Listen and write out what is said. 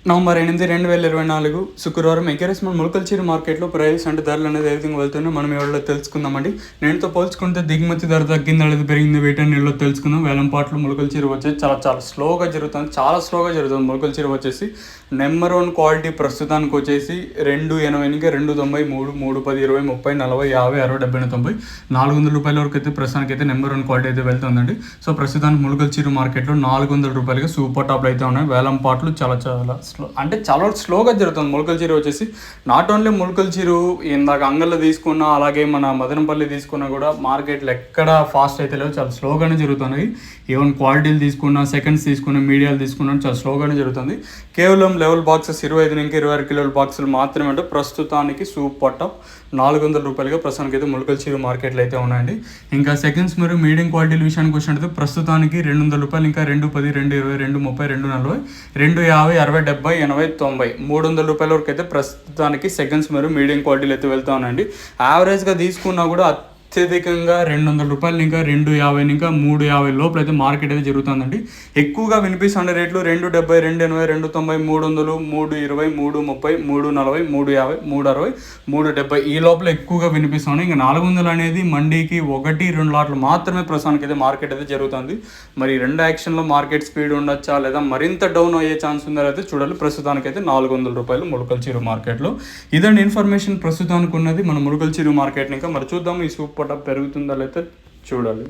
November 8, 2024 శుక్రవారం encouragement ములకల్చీరు మార్కెట్లో price అంటే ధరలు అనేది ఏ విధంగా వెళ్తున్నాయో మనం ఎవరిలో తెలుసుకుందామండి. నేనుతో పోల్చుకుంటే దిగుమతి ధర తగ్గిందా లేదా పెరిగింది వీటన్నిటిలో తెలుసుకుందాం. వేలం పాటలు ములకల్చీరు వచ్చేసి చాలా స్లోగా జరుగుతుంది. ములకల్చీరు వచ్చేసి నెంబర్ 1 క్వాలిటీ ప్రస్తుతానికి వచ్చేసి 280 290 310 20 30 40 50 60 70 90 400 రూపాయల వరకు అయితే ప్రస్తుతానికి అయితే నెంబర్ 1 క్వాలిటీ అయితే వెళ్తుందండి. సో ప్రస్తుతానికి ములకల్చీరు మార్కెట్లో 400 రూపాయలకి సూపర్ టాప్లు అయితే ఉన్నాయి. వేలం పాటలు చాలా స్లోగా జరుగుతుంది. ములకల్చీరు వచ్చేసి నాట్ ఓన్లీ ములకల్చీరు, ఇందాక అంగల్లో తీసుకున్నా అలాగే మన మదనపల్లి తీసుకున్నా కూడా మార్కెట్లు ఎక్కడ ఫాస్ట్ అయితే లేవు, చాలా స్లోగానే జరుగుతున్నాయి. ఈవెన్ క్వాలిటీలు తీసుకున్నా, సెకండ్స్ తీసుకున్నా, మీడియాలు తీసుకున్నా చాలా స్లోగానే జరుగుతుంది. కేవలం లెవెల్ బాక్సెస్ 25 నుంచి 26 కిలోల బాక్సులు మాత్రమే అంటే ప్రస్తుతానికి సూపర్ టాప్ 400 రూపాయలుగా ప్రస్తుతానికి అయితే ములకల్చీరు మార్కెట్లు అయితే ఉన్నాయండి. ఇంకా సెకండ్స్ మరియు మీడియం క్వాలిటీల విషయానికి వచ్చినట్టు ప్రస్తుతానికి 200 రూపాయలు, ఇంకా 210 220 230 240 250 60 70 80 90 300 రూపాయల వరకు అయితే ప్రస్తుతానికి సెకండ్స్ మరియు మీడియం క్వాలిటీలు అయితే వెళ్తా ఉన్నాయండి. యావరేజ్గా తీసుకున్నా కూడా అత్యధికంగా 200 రూపాయలు, ఇంకా 250 ఇంకా 350 లోపల అయితే మార్కెట్ అయితే జరుగుతుందండి. ఎక్కువగా వినిపిస్తున్న రేట్లు 270 280 290 300 320 330 340 350 360 370 ఈ లోపల ఎక్కువగా వినిపిస్తున్నాయి. ఇంకా 400 అనేది మండీకి 1-2 లాట్లు మాత్రమే ప్రస్తుతానికి అయితే మార్కెట్ అయితే జరుగుతుంది. మరి రెండు యాక్షన్లో మార్కెట్ స్పీడ్ ఉండొచ్చా లేదా మరింత డౌన్ అయ్యే ఛాన్స్ ఉందా అయితే చూడాలి. ప్రస్తుతానికి అయితే 400 రూపాయలు ములకల్చీరు మార్కెట్లో. ఇదండి ఇన్ఫర్మేషన్ ప్రస్తుతానికి ఉన్నది మన ములకల్చీరు మార్కెట్. ఇంకా మరి చూద్దాం ఈ సూపర్ టాప్ పెరుగుతుందా లేదా చూడాలి.